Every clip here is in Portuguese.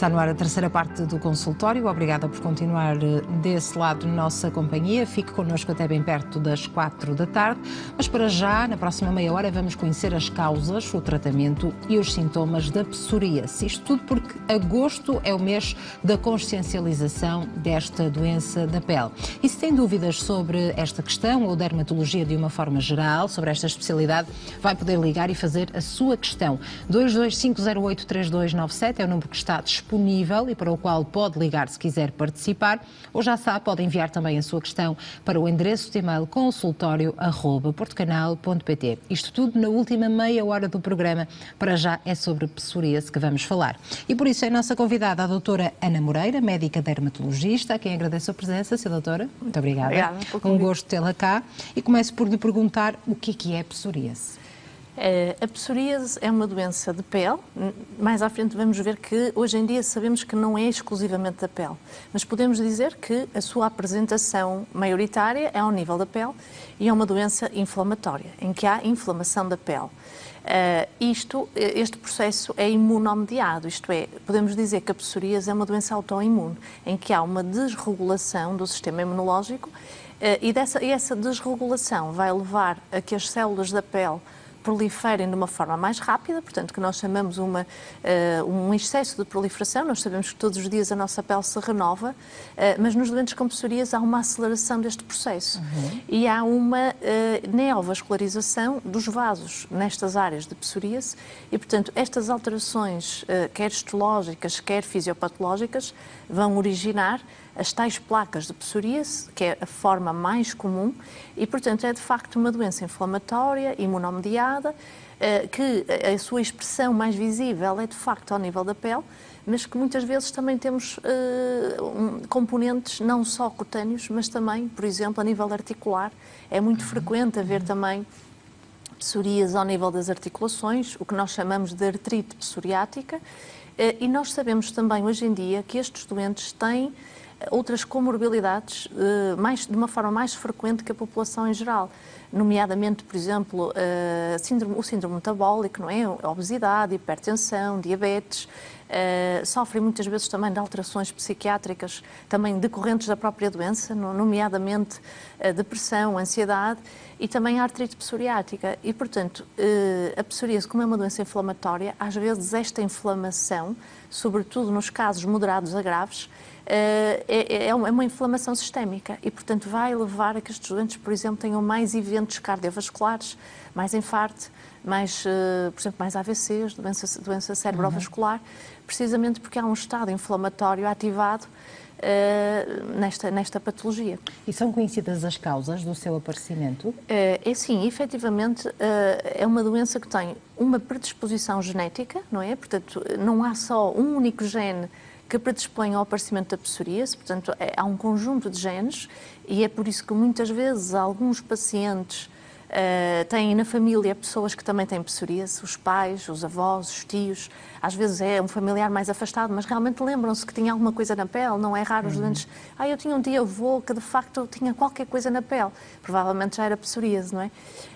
Está no ar a terceira parte do consultório. Obrigada por continuar desse lado de nossa companhia. Fique connosco até bem perto das 4 da tarde. Mas para já, na próxima meia hora, vamos conhecer as causas, o tratamento e os sintomas da psoríase. Isto tudo porque agosto é o mês da consciencialização desta doença da pele. E se tem dúvidas sobre esta questão ou dermatologia de uma forma geral, sobre esta especialidade, vai poder ligar e fazer a sua questão. 225083297 é o número que está disponível e para o qual pode ligar se quiser participar, ou já sabe, pode enviar também a sua questão para o endereço de e-mail consultório@portucanal.pt. Isto tudo na última meia hora do programa. Para já é sobre psoríase que vamos falar. E por isso é a nossa convidada, a doutora Ana Moreira, médica dermatologista, a quem agradeço a presença, Sra. Doutora. Muito obrigada. Obrigada. Um gosto tê-la cá. E começo por lhe perguntar o que é psoríase. A psoríase é uma doença de pele. Mais à frente vamos ver que hoje em dia sabemos que não é exclusivamente da pele, mas podemos dizer que a sua apresentação maioritária é ao nível da pele e é uma doença inflamatória, em que há inflamação da pele. Este processo é imunomediado, isto é, podemos dizer que a psoríase é uma doença autoimune, em que há uma desregulação do sistema imunológico e essa desregulação vai levar a que as células da pele proliferem de uma forma mais rápida, portanto, que nós chamamos um excesso de proliferação. Nós sabemos que todos os dias a nossa pele se renova, mas nos doentes com psoríase há uma aceleração deste processo. E há uma neovascularização dos vasos nestas áreas de psoríase e, portanto, estas alterações, quer histológicas, quer fisiopatológicas, vão originar as tais placas de psoríase, que é a forma mais comum, e, portanto, é de facto uma doença inflamatória, imunomediada, que a sua expressão mais visível é de facto ao nível da pele, mas que muitas vezes também temos componentes não só cutâneos, mas também, por exemplo, a nível articular. É muito frequente haver também psoríase ao nível das articulações, o que nós chamamos de artrite psoriática, e nós sabemos também hoje em dia que estes doentes têm outras comorbilidades de uma forma mais frequente que a população em geral, nomeadamente, por exemplo, o síndrome metabólico, não é? A obesidade, hipertensão, diabetes, sofrem muitas vezes também de alterações psiquiátricas, também decorrentes da própria doença, nomeadamente depressão, ansiedade e também a artrite psoriática. E, portanto, a psoríase, como é uma doença inflamatória, às vezes esta inflamação, sobretudo nos casos moderados a graves, é uma inflamação sistémica e, portanto, vai levar a que estes doentes, por exemplo, tenham mais eventos cardiovasculares, mais infarto, mais, por exemplo, mais AVCs, doença cerebrovascular, precisamente porque há um estado inflamatório ativado nesta patologia. E são conhecidas as causas do seu aparecimento? Sim, efetivamente é uma doença que tem uma predisposição genética, não é? Portanto, não há só um único gene que predispõe ao aparecimento da psoríase, portanto, há um conjunto de genes e é por isso que muitas vezes alguns pacientes têm na família pessoas que também têm psoríase, os pais, os avós, os tios, às vezes é um familiar mais afastado, mas realmente lembram-se que tinha alguma coisa na pele, não é raro os doentes, eu tinha um tio-avô que de facto tinha qualquer coisa na pele, provavelmente já era psoríase, não é?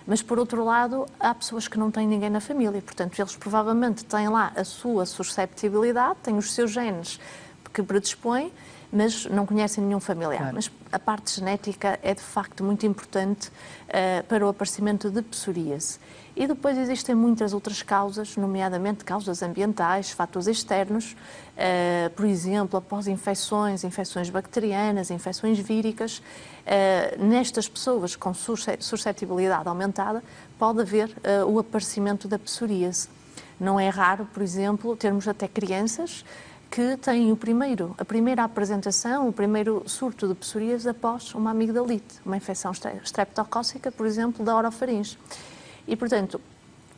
Mas por outro lado, há pessoas que não têm ninguém na família, portanto eles provavelmente têm lá a sua susceptibilidade, têm os seus genes que predispõem, mas não conhecem nenhum familiar. Claro. Mas a parte genética é de facto muito importante para o aparecimento de psoríase. E depois existem muitas outras causas, nomeadamente causas ambientais, fatores externos, por exemplo, após infecções bacterianas, infecções víricas. Nestas pessoas com suscetibilidade aumentada, pode haver o aparecimento da psoríase. Não é raro, por exemplo, termos até crianças que têm a primeira apresentação, o primeiro surto de psoríase após uma amigdalite, uma infecção streptocócica, por exemplo, da orofaringe. E, portanto,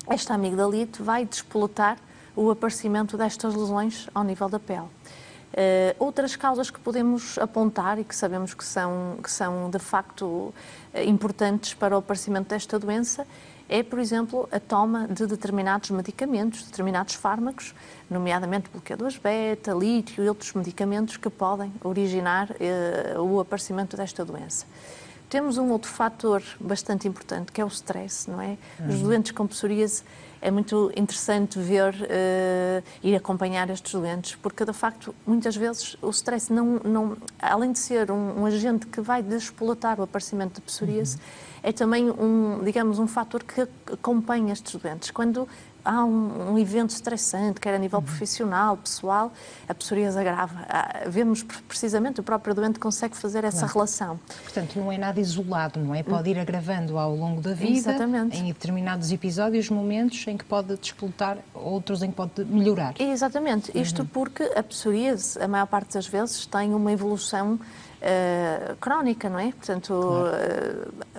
esta amigdalite vai despoletar o aparecimento destas lesões ao nível da pele. Outras causas que podemos apontar e que sabemos que são de facto importantes para o aparecimento desta doença é, por exemplo, a toma de determinados medicamentos, determinados fármacos, nomeadamente bloqueadores beta, lítio e outros medicamentos que podem originar o aparecimento desta doença. Temos um outro fator bastante importante, que é o stress, não é? Os doentes com psoríase é muito interessante ver, ir acompanhar estes doentes, porque de facto, muitas vezes, o stress, além de ser um agente que vai despoletar o aparecimento de psoríase, é também digamos, um fator que acompanha estes doentes. Quando há um evento estressante, quer a nível profissional, pessoal, a psoríase agrava. Vemos precisamente, o próprio doente consegue fazer essa relação. Portanto, não é nada isolado, não é? Pode ir agravando ao longo da vida, Exatamente. em determinados episódios, momentos em que pode despoltar, outros em que pode melhorar. Exatamente. Isto porque a psoríase, a maior parte das vezes, tem uma evolução crónica, não é? Portanto,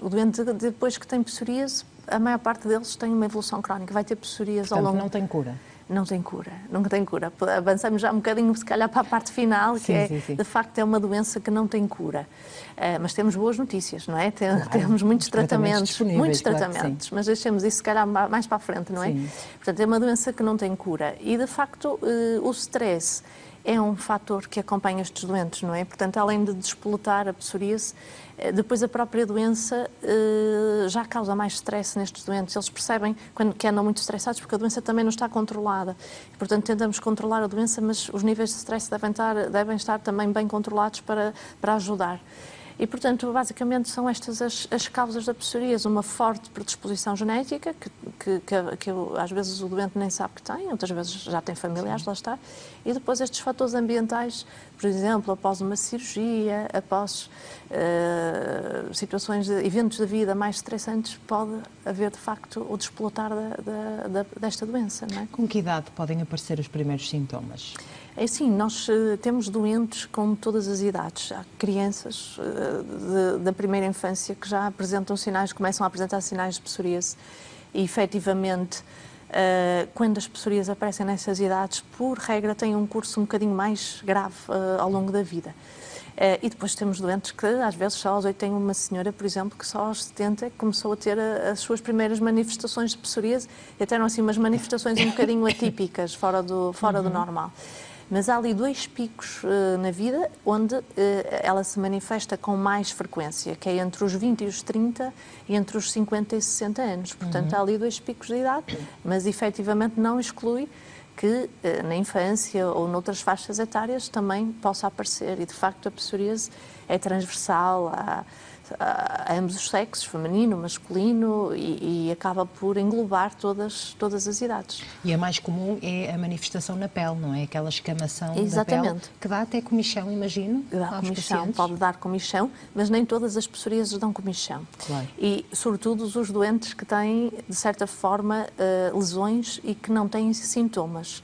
o doente, depois que tem psoríase, a maior parte deles tem uma evolução crónica, vai ter psoríase ao longo... não tem cura. Não tem cura, nunca tem cura. Avançamos já um bocadinho, se calhar, para a parte final, que sim. De facto, é uma doença que não tem cura. Mas temos boas notícias, não é? Temos muitos tratamentos, mas deixemos isso, se calhar, mais para a frente, não é? Sim. Portanto, é uma doença que não tem cura. E, de facto, o stress é um fator que acompanha estes doentes, não é? Portanto, além de despoletar a psoríase, depois a própria doença já causa mais stress nestes doentes. Eles percebem que andam muito estressados porque a doença também não está controlada. E, portanto, tentamos controlar a doença, mas os níveis de stress devem estar também bem controlados para ajudar. E, portanto, basicamente são estas as causas da psoríase. Uma forte predisposição genética, que às vezes o doente nem sabe que tem, outras vezes já tem familiares, lá está. E depois estes fatores ambientais, por exemplo, após uma cirurgia, após situações, eventos da vida mais estressantes, pode haver, de facto, o desplotar desta doença, não é? Com que idade podem aparecer os primeiros sintomas? É assim, nós temos doentes com todas as idades. Há crianças da primeira infância que já apresentam sinais, começam a apresentar sinais de psoríase e, efetivamente, quando as psoríases aparecem nessas idades, por regra, têm um curso um bocadinho mais grave ao longo da vida. E depois temos doentes que, às vezes, só aos 8, tem uma senhora, por exemplo, que só aos 70 começou a ter as suas primeiras manifestações de psoríase, e até eram assim umas manifestações um bocadinho atípicas, fora do normal. Mas há ali 2 picos na vida onde ela se manifesta com mais frequência, que é entre os 20 e os 30 e entre os 50 e 60 anos. Portanto, há ali 2 picos de idade, mas efetivamente não exclui que na infância ou noutras faixas etárias também possa aparecer. E, de facto, a psoríase é transversal a ambos os sexos, feminino, masculino, e acaba por englobar todas as idades. E a mais comum é a manifestação na pele, não é? Aquela escamação da pele, que dá até comichão, imagino, dá comichão, pode dar comichão, mas nem todas as psoríases dão comichão. Claro. E, sobretudo, os doentes que têm, de certa forma, lesões e que não têm sintomas.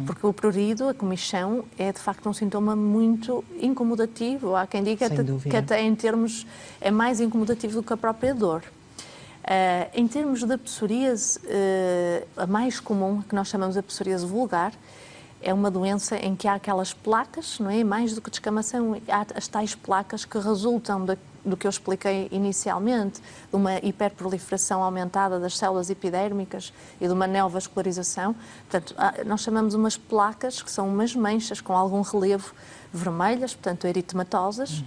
Porque o prurido, a comichão, é, de facto, um sintoma muito incomodativo. Há quem diga que até em termos... é mais incomodativo do que a própria dor. Em termos da psoríase, a mais comum, que nós chamamos de psoríase vulgar, é uma doença em que há aquelas placas, não é? Mais do que descamação, há as tais placas que resultam do que eu expliquei inicialmente, de uma hiperproliferação aumentada das células epidérmicas e de uma neovascularização. Portanto, nós chamamos umas placas, que são umas manchas com algum relevo, vermelhas, portanto eritematosas,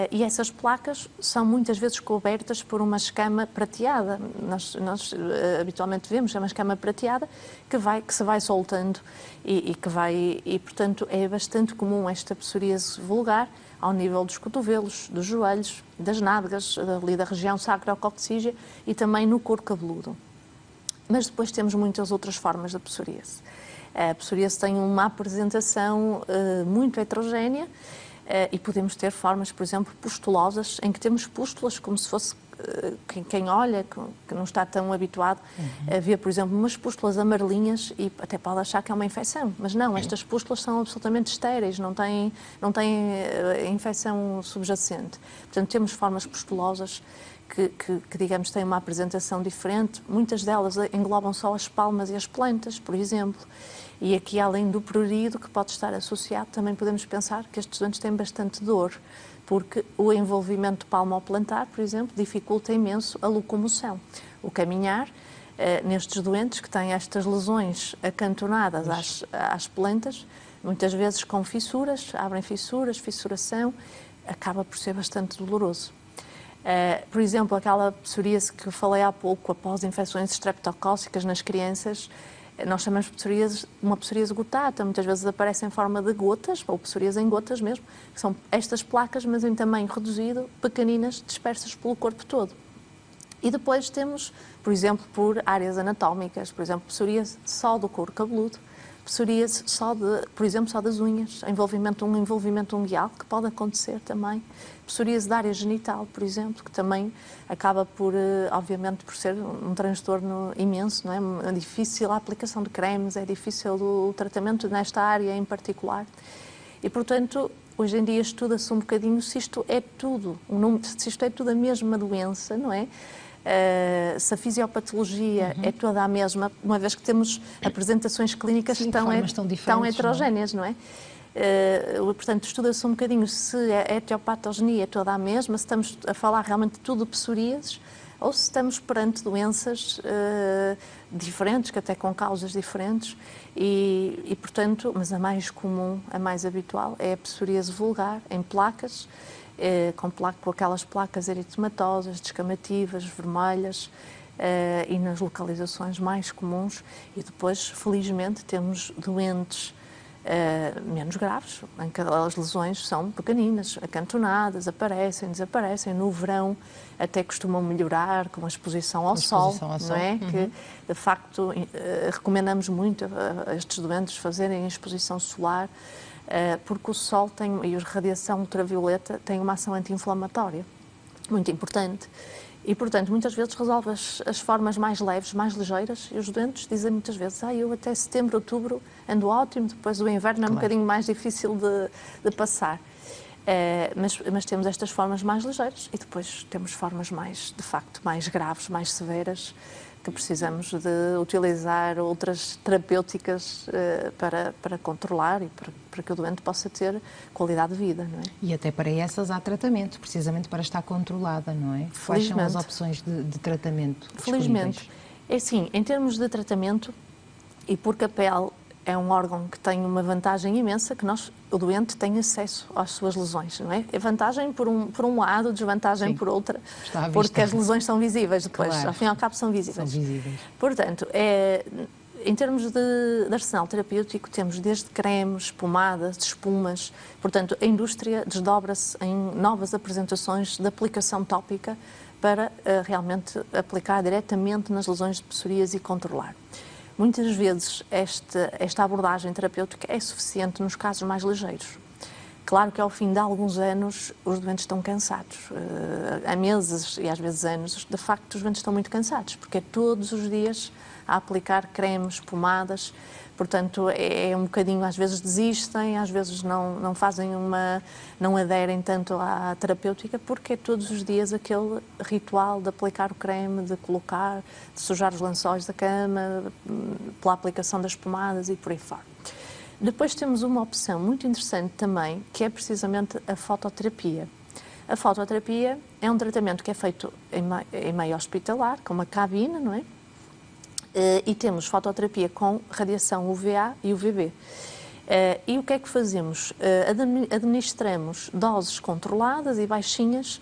e essas placas são muitas vezes cobertas por uma escama prateada. Nós habitualmente vemos uma escama prateada que se vai soltando e portanto é bastante comum esta psoríase vulgar ao nível dos cotovelos, dos joelhos, das nádegas, ali da região sacrococcígea e também no couro cabeludo. Mas depois temos muitas outras formas da psoríase. A psoríase tem uma apresentação muito heterogénea e podemos ter formas, por exemplo, pustulosas, em que temos pústulas como se fosse, quem olha, que não está tão habituado a ver, por exemplo, umas pústulas amarelinhas e até pode achar que é uma infecção, mas não, estas pústulas são absolutamente estéreis, não têm infecção subjacente. Portanto, temos formas pustulosas que, digamos, têm uma apresentação diferente. Muitas delas englobam só as palmas e as plantas, por exemplo. E aqui, além do prurido, que pode estar associado, também podemos pensar que estes doentes têm bastante dor, porque o envolvimento palmoplantar, por exemplo, dificulta imenso a locomoção. O caminhar, nestes doentes que têm estas lesões acantonadas às plantas, muitas vezes com fissuras, abrem fissuras, fissuração, acaba por ser bastante doloroso. Por exemplo, aquela psoríase que falei há pouco, após infecções estreptocóccicas nas crianças, nós chamamos de uma psoríase gotata, muitas vezes aparece em forma de gotas, ou psoríase em gotas mesmo, que são estas placas, mas em tamanho reduzido, pequeninas, dispersas pelo corpo todo. E depois temos, por exemplo, por áreas anatómicas, por exemplo, psoríase só do couro cabeludo, psoríase por exemplo, só das unhas, um envolvimento unguial, que pode acontecer também, psoríase da área genital, por exemplo, que também acaba por, obviamente, por ser um transtorno imenso, não é? É difícil a aplicação de cremes, é difícil o tratamento nesta área em particular. E, portanto, hoje em dia estuda-se um bocadinho se isto é tudo, se isto é tudo a mesma doença, não é? Se a fisiopatologia é toda a mesma, uma vez que temos apresentações clínicas tão heterogéneas, não é? Portanto, estuda-se um bocadinho se a etiopatogenia é toda a mesma, se estamos a falar realmente de tudo psoríases, ou se estamos perante doenças diferentes, que até com causas diferentes, e, portanto, mas a mais comum, a mais habitual, é a psoríase vulgar, em placas, com aquelas placas eritematosas, descamativas, vermelhas, e nas localizações mais comuns. E depois, felizmente, temos doentes menos graves, em que as lesões são pequeninas, acantonadas, aparecem, desaparecem. No verão até costumam melhorar com a exposição ao sol, não é? Que, de facto, recomendamos muito a estes doentes fazerem exposição solar, porque o sol e a radiação ultravioleta têm uma ação anti-inflamatória muito importante. E, portanto, muitas vezes resolve as formas mais leves, mais ligeiras, e os doentes dizem muitas vezes: eu até setembro, outubro ando ótimo, depois o inverno é um bocadinho mais difícil de passar. Mas temos estas formas mais ligeiras e depois temos formas de facto, mais graves, mais severas, que precisamos de utilizar outras terapêuticas para controlar e para que o doente possa ter qualidade de vida, não é? E até para essas há tratamento, precisamente para estar controlada, não é? Quais são as opções de tratamento Felizmente. disponíveis? É assim, em termos de tratamento, e porque a pele é um órgão que tem uma vantagem imensa, que o doente tem acesso às suas lesões, não é? É vantagem por um lado, desvantagem por outra, porque as lesões são visíveis depois, ao fim e ao cabo são visíveis. Portanto, em termos de arsenal terapêutico, temos desde cremes, pomadas, espumas, portanto, a indústria desdobra-se em novas apresentações de aplicação tópica para realmente aplicar diretamente nas lesões de psoríase e controlar. Muitas vezes esta abordagem terapêutica é suficiente nos casos mais ligeiros. Claro que ao fim de alguns anos os doentes estão cansados. Há meses e às vezes anos, de facto, os doentes estão muito cansados, porque é todos os dias a aplicar cremes, pomadas. Portanto, é um bocadinho, às vezes desistem, às vezes não aderem tanto à terapêutica, porque é todos os dias aquele ritual de aplicar o creme, de colocar, de sujar os lençóis da cama, pela aplicação das pomadas e por aí fora. Depois temos uma opção muito interessante também, que é precisamente a fototerapia. A fototerapia é um tratamento que é feito em meio hospitalar, com uma cabine, não é? E temos fototerapia com radiação UVA e UVB. E o que é que fazemos? Administramos doses controladas e baixinhas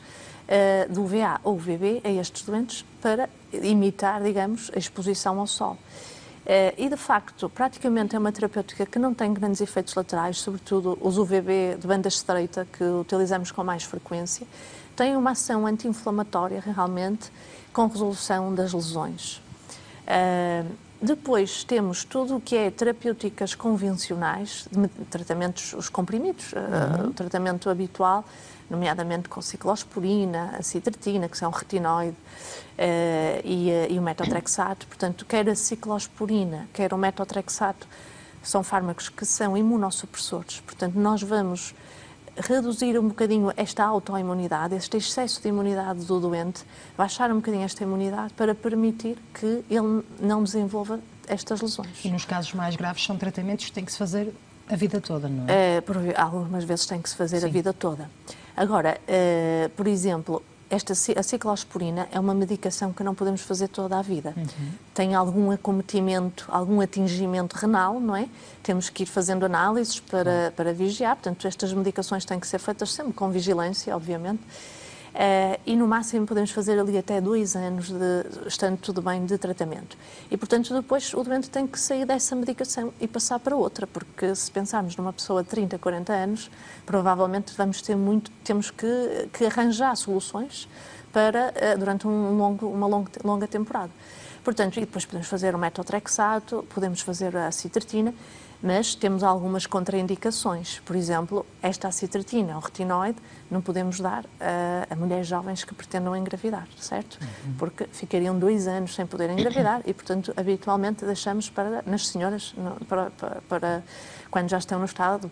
do UVA ou UVB a estes doentes para imitar, digamos, a exposição ao sol. E, de facto, praticamente é uma terapêutica que não tem grandes efeitos laterais, sobretudo os UVB de banda estreita, que utilizamos com mais frequência. Tem uma ação anti-inflamatória, realmente, com resolução das lesões. Depois temos tudo o que é terapêuticas convencionais, tratamentos, os comprimidos, o tratamento habitual, nomeadamente com ciclosporina, a citratina, que são retinoide, e o metotrexato. Portanto, quer a ciclosporina, quer o metotrexato, são fármacos que são imunossupressores. Portanto, nós vamos reduzir um bocadinho esta autoimunidade, este excesso de imunidade do doente, baixar um bocadinho esta imunidade para permitir que ele não desenvolva estas lesões. E nos casos mais graves são tratamentos que têm que se fazer a vida toda, não é? Algumas vezes tem que se fazer a vida toda. Agora, por exemplo, a ciclosporina é uma medicação que não podemos fazer toda a vida. Tem algum acometimento, algum atingimento renal, não é? Temos que ir fazendo análises para vigiar, portanto, estas medicações têm que ser feitas sempre com vigilância, obviamente. E no máximo podemos fazer ali até 2 anos, estando tudo bem, de tratamento. E, portanto, depois o doente tem que sair dessa medicação e passar para outra, porque se pensarmos numa pessoa de 30, 40 anos, provavelmente temos que arranjar soluções para, durante uma longa temporada. Portanto, e depois podemos fazer o metotrexato, podemos fazer a acitretina, mas temos algumas contraindicações. Por exemplo, esta acitretina, o retinoide, não podemos dar a mulheres jovens que pretendam engravidar, certo? Porque ficariam 2 anos sem poder engravidar e, portanto, habitualmente deixamos nas senhoras para quando já estão no estado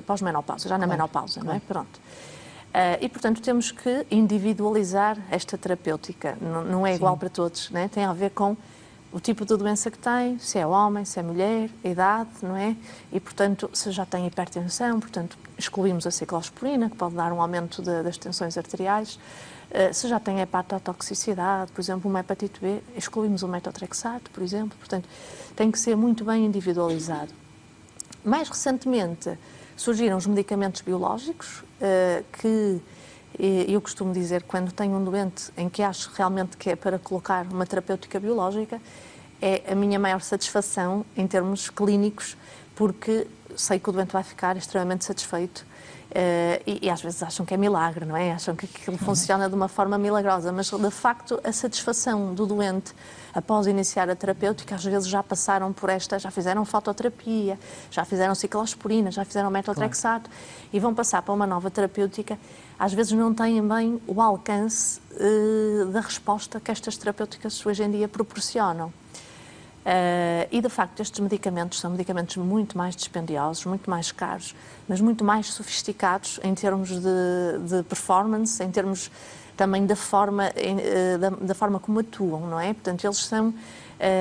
pós-menopausa, já na menopausa, não é? Pronto. E, portanto, temos que individualizar esta terapêutica. Não é igual para todos, né? Tem a ver com o tipo de doença que tem, se é homem, se é mulher, a idade, não é? E, portanto, se já tem hipertensão, portanto, excluímos a ciclosporina, que pode dar um aumento das tensões arteriais. Se já tem hepatotoxicidade, por exemplo, uma hepatite B, excluímos o metotrexato, por exemplo. Portanto, tem que ser muito bem individualizado. Mais recentemente, surgiram os medicamentos biológicos, que eu costumo dizer que quando tenho um doente em que acho realmente que é para colocar uma terapêutica biológica, é a minha maior satisfação em termos clínicos, porque sei que o doente vai ficar extremamente satisfeito. E às vezes acham que é milagre, não é? Acham que aquilo funciona de uma forma milagrosa, mas de facto a satisfação do doente após iniciar a terapêutica, às vezes já passaram por já fizeram fototerapia, já fizeram ciclosporina, já fizeram metotrexato e vão passar para uma nova terapêutica, às vezes não têm bem o alcance da resposta que estas terapêuticas hoje em dia proporcionam. E, de facto, estes medicamentos são medicamentos muito mais dispendiosos, muito mais caros, mas muito mais sofisticados em termos de performance, em termos também da forma como atuam, não é? Portanto, eles são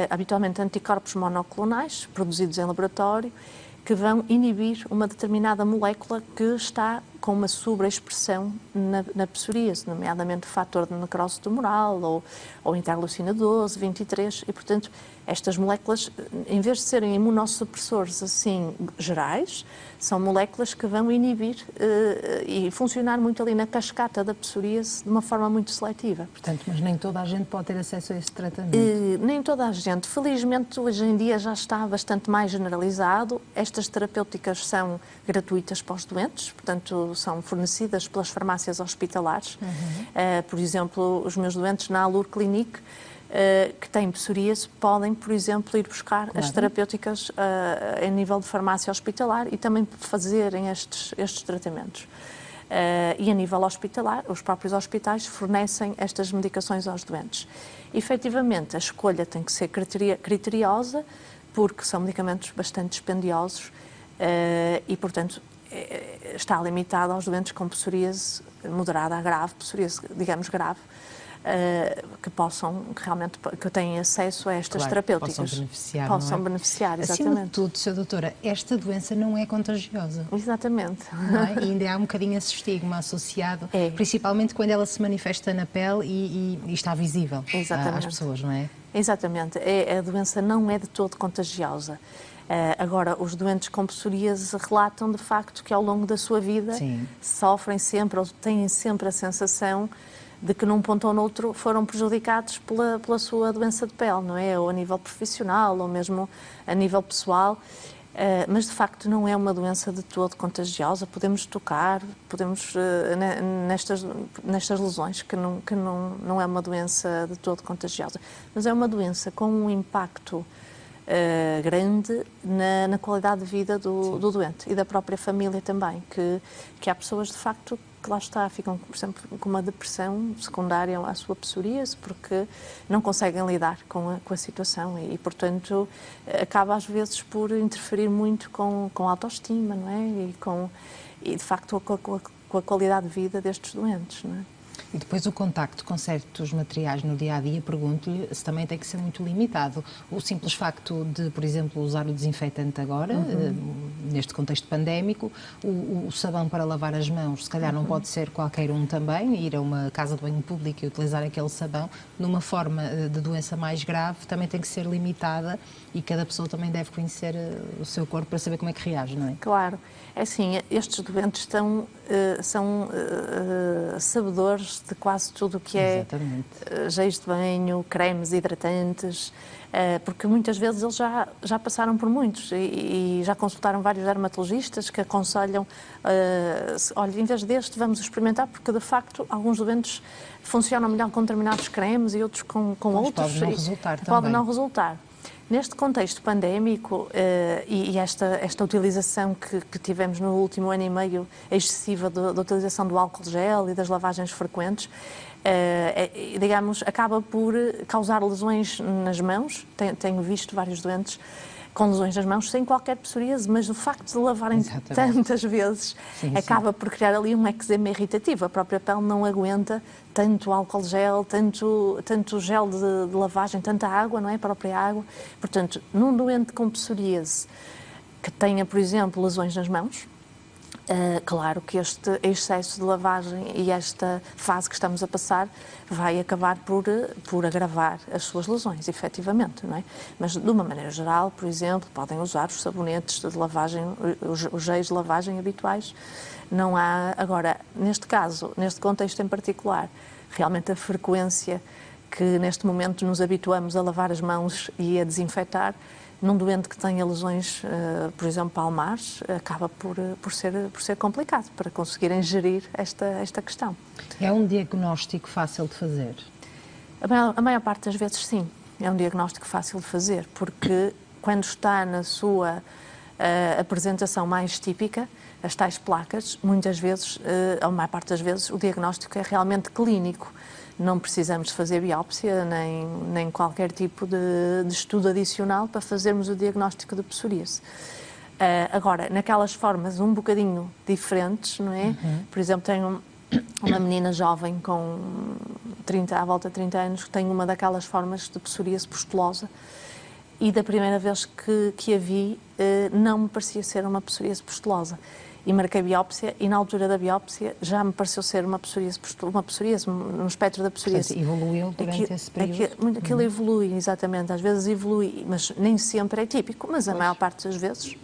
habitualmente anticorpos monoclonais, produzidos em laboratório, que vão inibir uma determinada molécula que está com uma sobreexpressão na psoríase, nomeadamente o fator de necrose tumoral ou interleucina 12, 23, e, portanto, estas moléculas, em vez de serem imunossupressores assim gerais, são moléculas que vão inibir e funcionar muito ali na cascata da psoríase de uma forma muito seletiva. Portanto, mas nem toda a gente pode ter acesso a esse tratamento? Nem toda a gente. Felizmente, hoje em dia já está bastante mais generalizado. Estas terapêuticas são gratuitas para os doentes, portanto, são fornecidas pelas farmácias hospitalares. Por exemplo, os meus doentes na Alur Clinique, que têm psoríase, podem, por exemplo, ir buscar as terapêuticas a nível de farmácia hospitalar e também fazerem estes tratamentos. E a nível hospitalar, os próprios hospitais fornecem estas medicações aos doentes. Efetivamente, a escolha tem que ser criteriosa, porque são medicamentos bastante dispendiosos e, portanto, está limitada aos doentes com psoríase moderada a grave, psoríase, digamos, grave, que realmente tenham acesso a estas terapêuticas. Possam beneficiar, exatamente. Acima de tudo, Sra. Doutora, esta doença não é contagiosa. Exatamente. Não é? E ainda há um bocadinho esse estigma associado, principalmente quando ela se manifesta na pele e está visível às pessoas, não é? Exatamente. A doença não é de todo contagiosa. Agora, os doentes com psoríase relatam de facto que ao longo da sua vida sofrem sempre ou têm sempre a sensação de que num ponto ou noutro foram prejudicados pela sua doença de pele, não é? Ou a nível profissional, ou mesmo a nível pessoal. Mas de facto não é uma doença de todo contagiosa. Podemos tocar, nestas lesões, que não é uma doença de todo contagiosa. Mas é uma doença com um impacto grande na qualidade de vida do doente e da própria família também, que há pessoas de facto que lá está, ficam, por exemplo, com uma depressão secundária à sua psoríase porque não conseguem lidar com a situação e, portanto, acaba às vezes por interferir muito com a autoestima, não é? E de facto, com a qualidade de vida destes doentes, não é? E depois o contacto com certos materiais no dia-a-dia, pergunto-lhe se também tem que ser muito limitado. O simples facto de, por exemplo, usar o desinfetante agora, neste contexto pandémico, o sabão para lavar as mãos, se calhar não pode ser qualquer um também, ir a uma casa de banho pública e utilizar aquele sabão, numa forma de doença mais grave, também tem que ser limitada e cada pessoa também deve conhecer o seu corpo para saber como é que reage, não é? Claro. É assim, estes doentes são sabedores afaste de quase tudo o que é géis de banho, cremes hidratantes, porque muitas vezes eles já passaram por muitos e já consultaram vários dermatologistas que aconselham, olha, em vez deste vamos experimentar, porque de facto alguns doentes funcionam melhor com determinados cremes e outros com outros. Pode não resultar também. Pode não resultar. Neste contexto pandémico e esta utilização que tivemos no último ano e meio excessiva da utilização do álcool gel e das lavagens frequentes, digamos, acaba por causar lesões nas mãos. Tenho visto vários doentes com lesões nas mãos sem qualquer psoríase, mas o facto de lavarem tantas vezes acaba por criar ali um eczema irritativo. A própria pele não aguenta tanto álcool gel, tanto gel de lavagem, tanta água, não é? A própria água. Portanto, num doente com psoríase que tenha, por exemplo, lesões nas mãos, claro que este excesso de lavagem e esta fase que estamos a passar vai acabar por agravar as suas lesões, efetivamente, não é? Mas, de uma maneira geral, por exemplo, podem usar os sabonetes de lavagem, os géis de lavagem habituais. Não há, agora, neste caso, neste contexto em particular, realmente a frequência que neste momento nos habituamos a lavar as mãos e a desinfetar, num doente que tenha lesões, por exemplo, palmares, acaba por ser complicado para conseguirem gerir esta questão. É um diagnóstico fácil de fazer? A maior parte das vezes, sim. É um diagnóstico fácil de fazer, porque quando está na sua apresentação mais típica, as tais placas, muitas vezes, a maior parte das vezes, o diagnóstico é realmente clínico. Não precisamos de fazer biópsia, nem qualquer tipo de estudo adicional para fazermos o diagnóstico de psoríase. Agora, naquelas formas um bocadinho diferentes, não é? Por exemplo, tenho uma menina jovem com à volta de 30 anos que tem uma daquelas formas de psoríase pustulosa e da primeira vez que a vi não me parecia ser uma psoríase pustulosa. E marquei biópsia e na altura da biópsia já me pareceu ser uma psoríase no espectro da psoríase. Portanto, evoluiu durante esse período? Aquilo evolui, exatamente, às vezes evolui, mas nem sempre é típico, mas a maior parte das vezes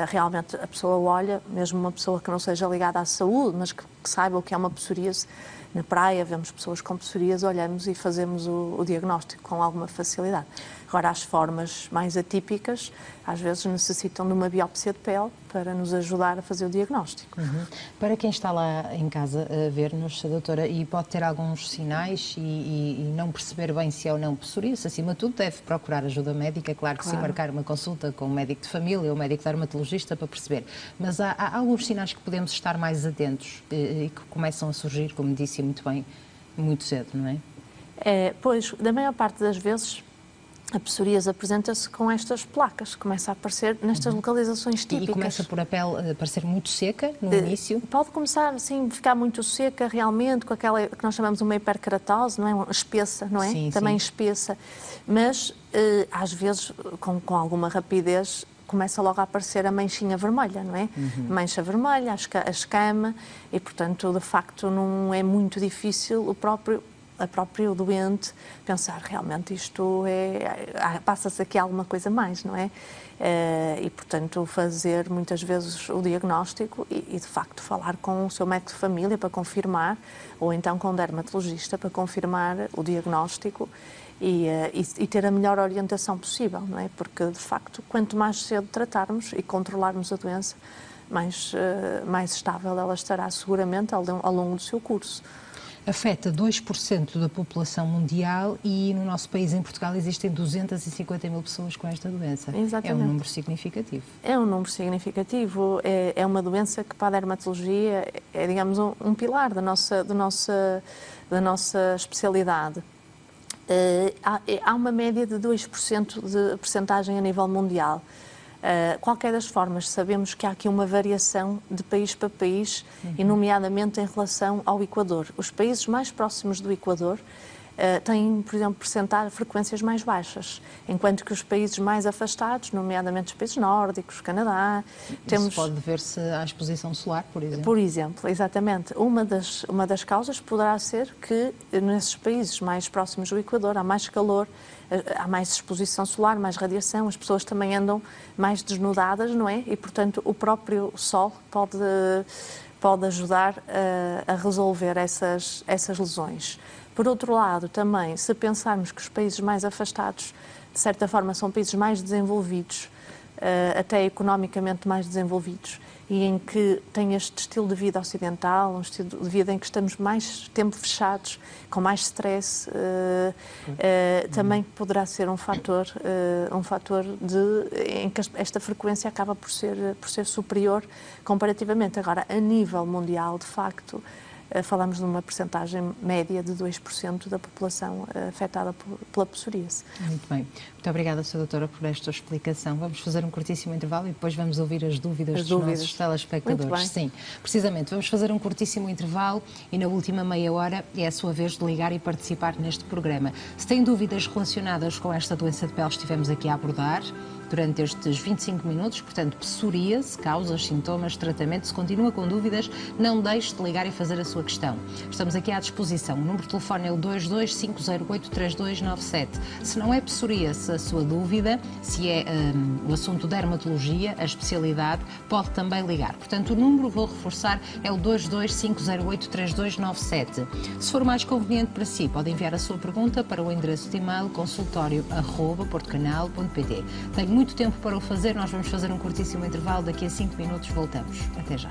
realmente a pessoa olha, mesmo uma pessoa que não seja ligada à saúde, mas que saiba o que é uma psoríase. Na praia vemos pessoas com psoríase, olhamos e fazemos o diagnóstico com alguma facilidade. Agora, as formas mais atípicas, às vezes necessitam de uma biópsia de pele para nos ajudar a fazer o diagnóstico. Para quem está lá em casa a ver-nos, doutora, e pode ter alguns sinais e não perceber bem se é ou não psoríase, acima de tudo deve procurar ajuda médica, claro que sim, marcar uma consulta com um médico de família ou um médico dermatologista para perceber. Mas há alguns sinais que podemos estar mais atentos e que começam a surgir, como disse muito bem, muito cedo, não é? Pois, da maior parte das vezes, a psoríase apresenta-se com estas placas, começa a aparecer nestas localizações típicas. E começa por a pele parecer muito seca no início? Pode começar, assim, ficar muito seca realmente, com aquela que nós chamamos uma hiperkeratose, não é? Espessa, não é? Sim, também sim. espessa. Mas, às vezes, com alguma rapidez, começa logo a aparecer a manchinha vermelha, não é? A mancha vermelha, a escama, e, portanto, de facto, não é muito difícil a próprio doente pensar, realmente isto passa-se aqui alguma coisa mais, não é? E, portanto, fazer muitas vezes o diagnóstico e, de facto, falar com o seu médico de família para confirmar, ou então com o dermatologista para confirmar o diagnóstico e ter a melhor orientação possível, não é? Porque, de facto, quanto mais cedo tratarmos e controlarmos a doença, mais estável ela estará seguramente ao longo do seu curso. Afeta 2% da população mundial e no nosso país, em Portugal, existem 250 mil pessoas com esta doença. Exatamente. É um número significativo. É um número significativo. É uma doença que, para a dermatologia, é, digamos, um pilar da nossa especialidade. Há uma média de 2% de percentagem a nível mundial. Qualquer das formas, sabemos que há aqui uma variação de país para país, e nomeadamente em relação ao Equador. Os países mais próximos do Equador têm, por exemplo, frequências mais baixas, enquanto que os países mais afastados, nomeadamente os países nórdicos, Canadá... Isso pode dever-se à exposição solar, por exemplo? Por exemplo, exatamente. Uma das causas poderá ser que nesses países mais próximos do Equador há mais calor, há mais exposição solar, mais radiação, as pessoas também andam mais desnudadas, não é? E, portanto, o próprio sol pode ajudar a resolver essas lesões. Por outro lado, também, se pensarmos que os países mais afastados, de certa forma, são países mais desenvolvidos, até economicamente mais desenvolvidos, e em que tem este estilo de vida ocidental, um estilo de vida em que estamos mais tempo fechados, com mais stress, também poderá ser um fator em que esta frequência acaba por ser superior comparativamente. Agora, a nível mundial, de facto, falamos de uma percentagem média de 2% da população afetada pela psoríase. Muito bem. Muito obrigada, Sra. Doutora, por esta explicação. Vamos fazer um curtíssimo intervalo e depois vamos ouvir as dúvidas dos nossos telespectadores. Sim, precisamente. Vamos fazer um curtíssimo intervalo e na última meia hora é a sua vez de ligar e participar neste programa. Se tem dúvidas relacionadas com esta doença de pele, estivemos aqui a abordar durante estes 25 minutos, portanto, psoríase, causas, sintomas, tratamento. Se continua com dúvidas, não deixe de ligar e fazer a sua questão. Estamos aqui à disposição. O número de telefone é o 225083297. Se não é psoríase a sua dúvida, se é o assunto de dermatologia, a especialidade, pode também ligar. Portanto, o número, vou reforçar, é o 225083297. Se for mais conveniente para si, pode enviar a sua pergunta para o endereço de e-mail consultorio@portocanal.pt. Tenho muito tempo para o fazer, nós vamos fazer um curtíssimo intervalo, daqui a 5 minutos voltamos. Até já.